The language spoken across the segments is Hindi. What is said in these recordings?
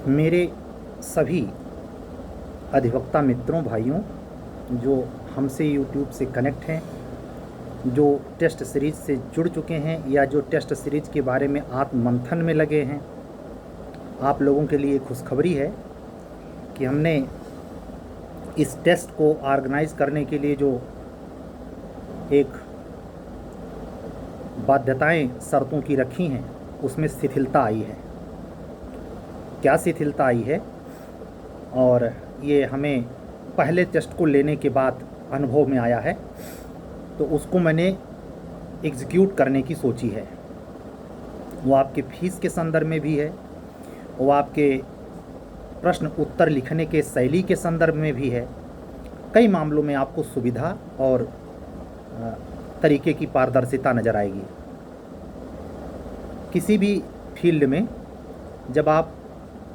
मेरे सभी अधिवक्ता मित्रों भाइयों जो हमसे यूट्यूब से कनेक्ट हैं, जो टेस्ट सीरीज़ से जुड़ चुके हैं या जो टेस्ट सीरीज़ के बारे में आत्ममंथन में लगे हैं, आप लोगों के लिए खुशखबरी है कि हमने इस टेस्ट को ऑर्गेनाइज़ करने के लिए जो एक बाध्यताएं शर्तों की रखी हैं उसमें शिथिलता आई है। क्या शिथिलता आई है और ये हमें पहले टेस्ट को लेने के बाद अनुभव में आया है, तो उसको मैंने एग्जीक्यूट करने की सोची है। वो आपके फीस के संदर्भ में भी है, वो आपके प्रश्न उत्तर लिखने के शैली के संदर्भ में भी है। कई मामलों में आपको सुविधा और तरीके की पारदर्शिता नज़र आएगी। किसी भी फील्ड में जब आप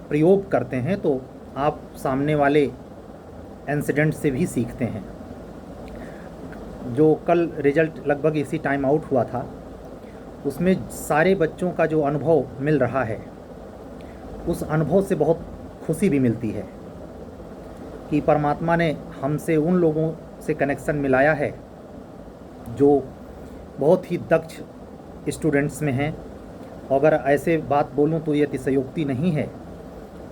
प्रयोग करते हैं तो आप सामने वाले इंसिडेंट से भी सीखते हैं। जो कल रिजल्ट लगभग इसी टाइम आउट हुआ था, उसमें सारे बच्चों का जो अनुभव मिल रहा है, उस अनुभव से बहुत खुशी भी मिलती है कि परमात्मा ने हमसे उन लोगों से कनेक्शन मिलाया है जो बहुत ही दक्ष स्टूडेंट्स में हैं। अगर ऐसे बात बोलूं तो ये अतिशयोक्ति नहीं है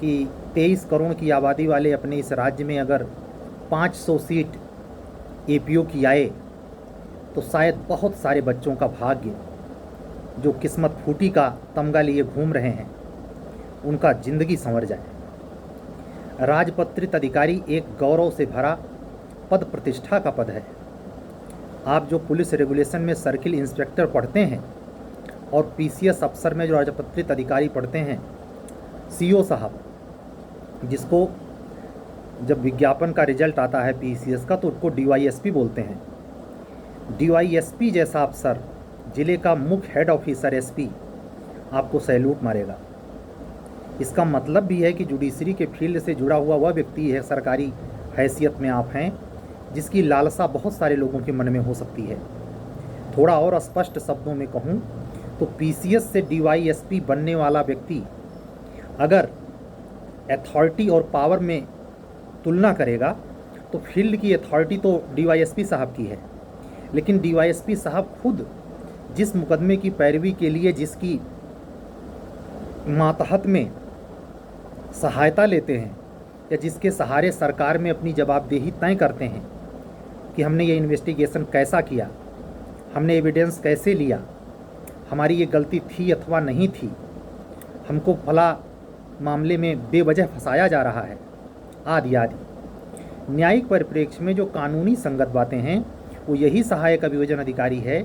कि 23 करोड़ की आबादी वाले अपने इस राज्य में अगर 500 सीट एपीओ की आए तो शायद बहुत सारे बच्चों का भाग्य जो किस्मत फूटी का तमगा लिए घूम रहे हैं, उनका ज़िंदगी संवर जाए। राजपत्रित अधिकारी एक गौरव से भरा पद प्रतिष्ठा का पद है। आप जो पुलिस रेगुलेशन में सर्किल इंस्पेक्टर पढ़ते हैं और पीसीएस अफसर में जो राजपत्रित अधिकारी पढ़ते हैं, सीओ साहब, जिसको जब विज्ञापन का रिजल्ट आता है पीसीएस का तो उसको डीवाईएसपी बोलते हैं। डीवाईएसपी जैसा अफसर, ज़िले का मुख्य हेड ऑफिसर एसपी, आपको सैल्यूट मारेगा। इसका मतलब भी है कि जुडिशरी के फील्ड से जुड़ा हुआ वह व्यक्ति है, सरकारी हैसियत में आप हैं, जिसकी लालसा बहुत सारे लोगों के मन में हो सकती है। थोड़ा और स्पष्ट शब्दों में कहूँ तो पीसीएस से डीवाईएसपी बनने वाला व्यक्ति अगर अथॉरिटी और पावर में तुलना करेगा तो फील्ड की अथॉरिटी तो डीवाईएसपी साहब की है, लेकिन डीवाईएसपी साहब खुद जिस मुकदमे की पैरवी के लिए जिसकी मातहत में सहायता लेते हैं या जिसके सहारे सरकार में अपनी जवाबदेही तय करते हैं कि हमने ये इन्वेस्टिगेशन कैसा किया, हमने एविडेंस कैसे लिया, हमारी ये गलती थी अथवा नहीं थी, हमको फला मामले में बेवजह फंसाया जा रहा है, आदि आदि। न्यायिक परिप्रेक्ष्य में जो कानूनी संगत बातें हैं वो यही सहायक अभियोजन अधिकारी है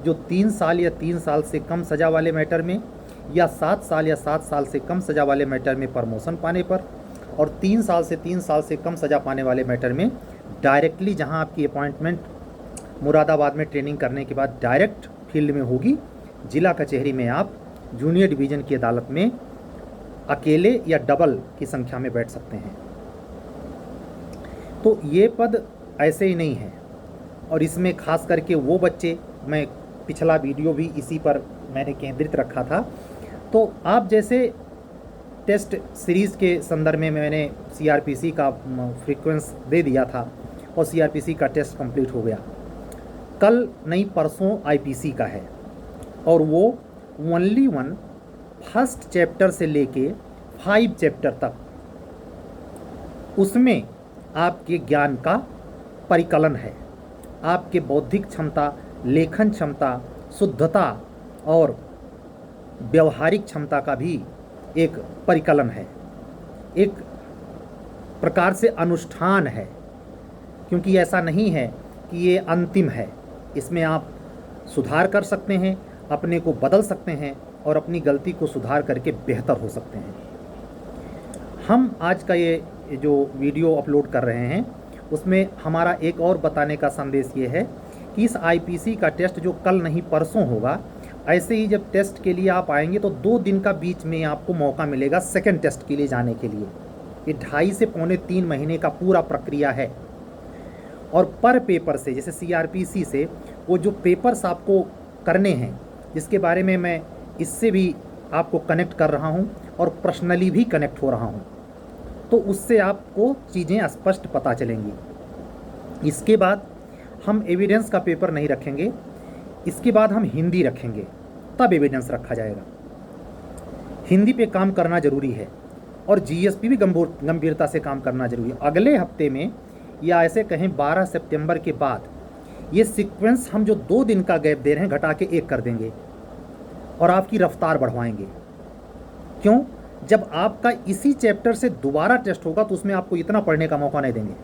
जो 3 साल या 3 साल से कम सज़ा वाले मैटर में या 7 साल या 7 साल से कम सज़ा वाले मैटर में प्रमोशन पाने पर और 3 साल से 3 साल से कम सज़ा पाने वाले मैटर में डायरेक्टली, जहां आपकी अपॉइंटमेंट मुरादाबाद में ट्रेनिंग करने के बाद डायरेक्ट फील्ड में होगी, जिला कचहरी में आप जूनियर डिवीज़न की अदालत में अकेले या डबल की संख्या में बैठ सकते हैं। तो ये पद ऐसे ही नहीं है। और इसमें खास करके वो बच्चे, मैं पिछला वीडियो भी इसी पर मैंने केंद्रित रखा था, तो आप जैसे टेस्ट सीरीज़ के संदर्भ में मैंने सीआरपीसी का फ्रीक्वेंस दे दिया था और सीआरपीसी का टेस्ट कंप्लीट हो गया। कल नहीं परसों आईपीसी का है और वो ओनली वन फर्स्ट चैप्टर से लेके 5 चैप्टर तक, उसमें आपके ज्ञान का परिकलन है। आपके बौद्धिक क्षमता, लेखन क्षमता, शुद्धता और व्यवहारिक क्षमता का भी एक परिकलन है, एक प्रकार से अनुष्ठान है, क्योंकि ऐसा नहीं है कि ये अंतिम है। इसमें आप सुधार कर सकते हैं, अपने को बदल सकते हैं और अपनी गलती को सुधार करके बेहतर हो सकते हैं। हम आज का ये जो वीडियो अपलोड कर रहे हैं उसमें हमारा एक और बताने का संदेश ये है कि इस आईपीसी का टेस्ट जो कल नहीं परसों होगा, ऐसे ही जब टेस्ट के लिए आप आएंगे तो 2 दिन का बीच में आपको मौका मिलेगा सेकंड टेस्ट के लिए जाने के लिए। ये 2.5 से पौने 3 महीने का पूरा प्रक्रिया है। और पर पेपर से, जैसे सीआरपीसी से वो जो पेपर्स आपको करने हैं, जिसके बारे में मैं इससे भी आपको कनेक्ट कर रहा हूं और पर्सनली भी कनेक्ट हो रहा हूँ, तो उससे आपको चीज़ें स्पष्ट पता चलेंगी। इसके बाद हम एविडेंस का पेपर नहीं रखेंगे, इसके बाद हम हिंदी रखेंगे, तब एविडेंस रखा जाएगा। हिंदी पे काम करना ज़रूरी है और जीएसपी भी गंभीरता से काम करना जरूरी है। अगले हफ्ते में या ऐसे कहें 12 सितंबर के बाद ये सीक्वेंस हम जो 2 दिन का गैप दे रहे हैं घटा के 1 कर देंगे और आपकी रफ्तार बढ़वाएंगे। क्यों? जब आपका इसी चैप्टर से दोबारा टेस्ट होगा तो उसमें आपको इतना पढ़ने का मौका नहीं देंगे,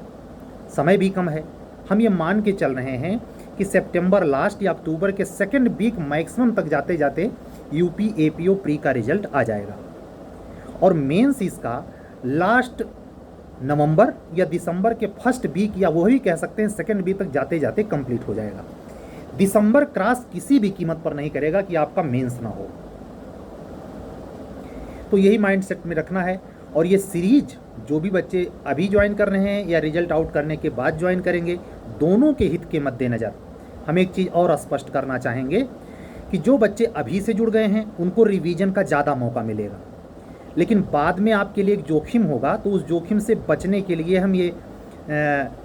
समय भी कम है। हम ये मान के चल रहे हैं कि सितंबर लास्ट या अक्टूबर के सेकेंड वीक मैक्सिमम तक जाते जाते यूपी एपीओ प्री का रिजल्ट आ जाएगा और मेंस इसका लास्ट नवंबर या दिसंबर के फर्स्ट वीक या वो भी कह सकते हैं सेकेंड वीक तक जाते जाते कंप्लीट हो जाएगा। दिसंबर क्रॉस किसी भी कीमत पर नहीं करेगा कि आपका मेंस ना हो। तो यही माइंडसेट में रखना है। और ये सीरीज जो भी बच्चे अभी ज्वाइन कर रहे हैं या रिजल्ट आउट करने के बाद ज्वाइन करेंगे, दोनों के हित के मद्देनज़र हम एक चीज़ और स्पष्ट करना चाहेंगे कि जो बच्चे अभी से जुड़ गए हैं उनको रिवीजन का ज़्यादा मौका मिलेगा, लेकिन बाद में आपके लिए एक जोखिम होगा। तो उस जोखिम से बचने के लिए हम ये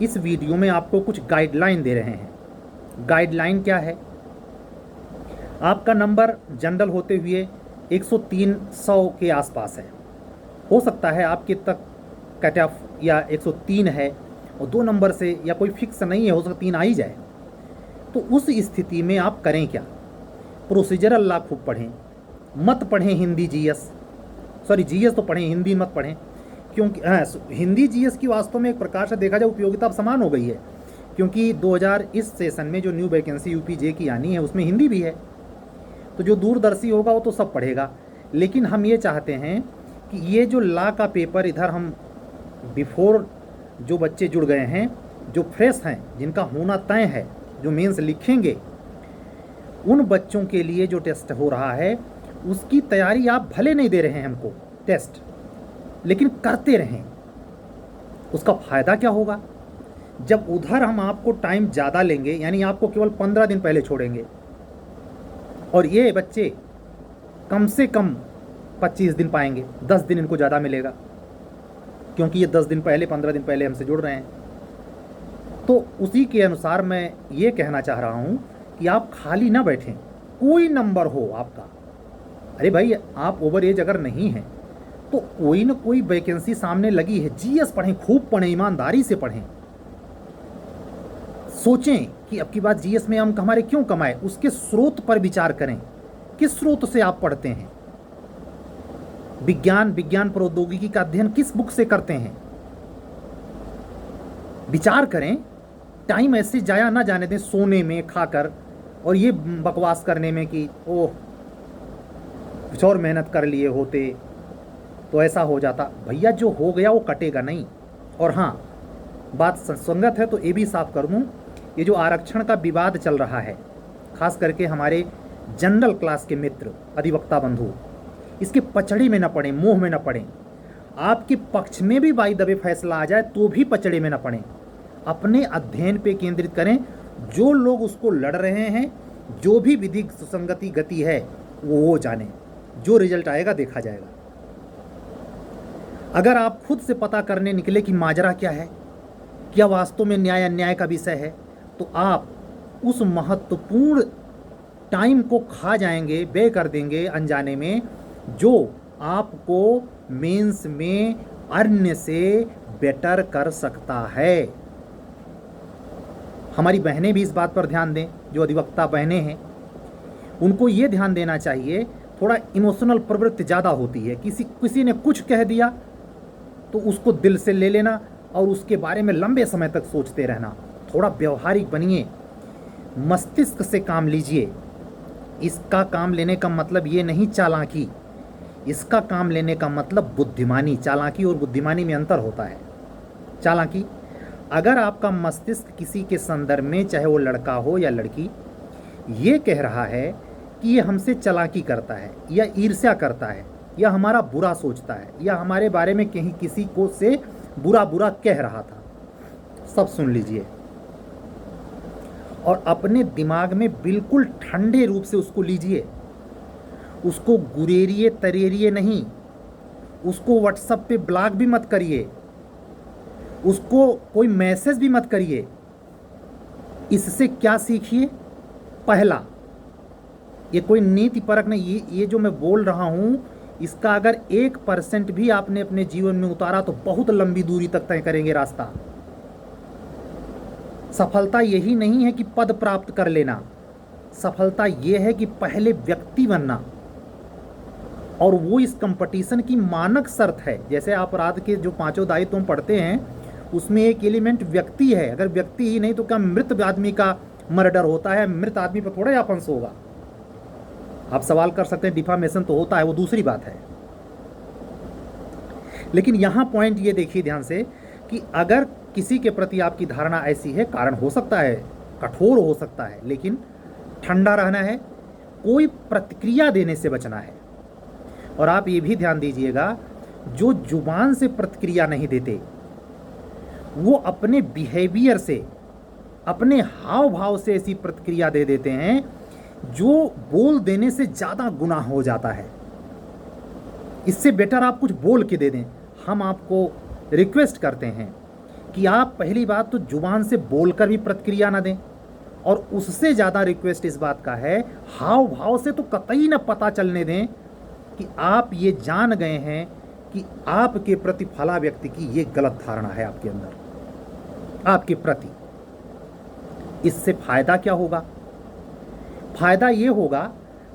इस वीडियो में आपको कुछ गाइडलाइन दे रहे हैं। गाइडलाइन क्या है? आपका नंबर जनरल होते हुए 103-100 के आसपास है। हो सकता है आपके तक कट ऑफ या 103 है और 2 नंबर से या कोई फिक्स नहीं है, हो सकता 3 आ ही जाए। तो उस स्थिति में आप करें क्या? प्रोसीजर अल्लाह खूब पढ़ें, मत पढ़ें हिंदी जीएस, सॉरी जीएस तो पढ़ें, हिंदी मत पढ़ें, क्योंकि हिंदी जीएस की वास्तव में एक प्रकार से देखा जाए उपयोगिता अब समान हो गई है, क्योंकि 2000 इस सेशन में जो न्यू वैकेंसी यूपीजे की आनी है उसमें हिंदी भी है। तो जो दूरदर्शी होगा वो तो सब पढ़ेगा, लेकिन हम ये चाहते हैं कि ये जो लॉ का पेपर इधर हम बिफोर जो बच्चे जुड़ गए हैं, जो फ्रेश हैं, जिनका होना तय है, जो मेंस लिखेंगे, उन बच्चों के लिए जो टेस्ट हो रहा है उसकी तैयारी आप भले नहीं दे रहे हैं हमको टेस्ट, लेकिन करते रहें। उसका फ़ायदा क्या होगा? जब उधर हम आपको टाइम ज़्यादा लेंगे, यानी आपको केवल 15 दिन पहले छोड़ेंगे और ये बच्चे कम से कम 25 दिन पाएंगे, 10 दिन इनको ज़्यादा मिलेगा, क्योंकि ये 10 दिन पहले 15 दिन पहले हमसे जुड़ रहे हैं। तो उसी के अनुसार मैं ये कहना चाह रहा हूँ कि आप खाली ना बैठें, कोई नंबर हो आपका। अरे भाई, आप ओवर एज अगर नहीं हैं तो कोई ना कोई वैकेंसी सामने लगी है, जीएस पढ़ें, खूब पढ़ें, ईमानदारी से पढ़ें। सोचें कि अब की बात जीएस में अंक हमारे क्यों कमाए, उसके स्रोत पर विचार करें। किस स्रोत से आप पढ़ते हैं? विज्ञान प्रौद्योगिकी का अध्ययन किस बुक से करते हैं? विचार करें। टाइम ऐसे जाया ना जाने दें सोने में, खाकर और ये बकवास करने में कि ओह कुछ और मेहनत कर लिए होते तो ऐसा हो जाता। भैया, जो हो गया वो कटेगा नहीं। और हाँ, बात संगत है तो ये भी साफ कर दूँ, ये जो आरक्षण का विवाद चल रहा है, खास करके हमारे जनरल क्लास के मित्र अधिवक्ता बंधु, इसके पचड़े में न पड़ें, मोह में न पड़ें। आपके पक्ष में भी बाई दबे फैसला आ जाए तो भी पचड़े में न पड़ें। अपने अध्ययन पे केंद्रित करें। जो लोग उसको लड़ रहे हैं, जो भी विधिक सुसंगति गति है वो जाने। जो रिजल्ट आएगा देखा जाएगा। अगर आप खुद से पता करने निकले कि माजरा क्या है, क्या वास्तव में न्याय अन्याय का विषय है, तो आप उस महत्वपूर्ण टाइम को खा जाएंगे, व्यय कर देंगे अनजाने में, जो आपको मेंस में अन्य से बेटर कर सकता है। हमारी बहनें भी इस बात पर ध्यान दें, जो अधिवक्ता बहनें हैं उनको ये ध्यान देना चाहिए। थोड़ा इमोशनल प्रवृत्ति ज़्यादा होती है, किसी ने कुछ कह दिया तो उसको दिल से ले लेना और उसके बारे में लंबे समय तक सोचते रहना। थोड़ा व्यवहारिक बनिए, मस्तिष्क से काम लीजिए। इसका काम लेने का मतलब ये नहीं चालाकी, इसका काम लेने का मतलब बुद्धिमानी। चालाकी और बुद्धिमानी में अंतर होता है। चालाकी, अगर आपका मस्तिष्क किसी के संदर्भ में, चाहे वो लड़का हो या लड़की, ये कह रहा है कि ये हमसे चालाकी करता है या ईर्ष्या करता है या हमारा बुरा सोचता है या हमारे बारे में कहीं किसी को से बुरा कह रहा था, सब सुन लीजिए और अपने दिमाग में बिल्कुल ठंडे रूप से उसको लीजिए। उसको गुरेरिए तरेरिए नहीं, उसको व्हाट्सएप पे ब्लॉक भी मत करिए, उसको कोई मैसेज भी मत करिए। इससे क्या सीखिए? पहला, ये कोई नीति परक नहीं, ये जो मैं बोल रहा हूं, इसका अगर 1% भी आपने अपने जीवन में उतारा तो बहुत लंबी दूरी तक तय करेंगे रास्ता। सफलता यही नहीं है कि पद प्राप्त कर लेना, सफलता यह है कि पहले व्यक्ति बनना, और वो इस कंपटीशन की मानक शर्त है। जैसे अपराध के जो 5 दायित्व हम पढ़ते हैं, उसमें एक एलिमेंट व्यक्ति है। अगर व्यक्ति ही नहीं तो क्या मृत आदमी का मर्डर होता है? मृत आदमी पर थोड़ा ऑफेंस होगा। आप सवाल कर सकते हैं डिफामेशन तो होता है, वो दूसरी बात है। लेकिन यहां पॉइंट ये देखिए ध्यान से कि अगर किसी के प्रति आपकी धारणा ऐसी है, कारण हो सकता है कठोर हो सकता है, लेकिन ठंडा रहना है, कोई प्रतिक्रिया देने से बचना है। और आप ये भी ध्यान दीजिएगा, जो जुबान से प्रतिक्रिया नहीं देते वो अपने बिहेवियर से, अपने हाव भाव से ऐसी प्रतिक्रिया दे देते हैं जो बोल देने से ज़्यादा गुनाह हो जाता है। इससे बेटर आप कुछ बोल के दे दें। हम आपको रिक्वेस्ट करते हैं कि आप पहली बात तो जुबान से बोलकर भी प्रतिक्रिया ना दें, और उससे ज़्यादा रिक्वेस्ट इस बात का है, हाव भाव से तो कतई न पता चलने दें कि आप ये जान गए हैं कि आपके प्रति फला व्यक्ति की ये गलत धारणा है आपके अंदर आपके प्रति। इससे फायदा क्या होगा? फायदा ये होगा,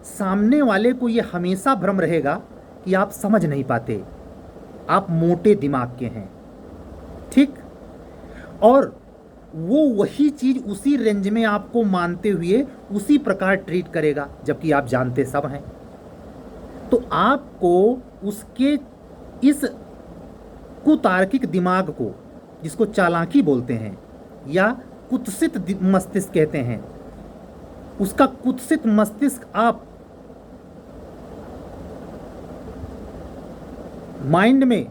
सामने वाले को ये हमेशा भ्रम रहेगा कि आप समझ नहीं पाते, आप मोटे दिमाग के हैं, ठीक? और वो वही चीज उसी रेंज में आपको मानते हुए उसी प्रकार ट्रीट करेगा, जबकि आप जानते सब हैं। तो आपको उसके इस कुतार्किक दिमाग को, जिसको चालाकी बोलते हैं या कुत्सित मस्तिष्क कहते हैं, उसका कुत्सित मस्तिष्क आप माइंड में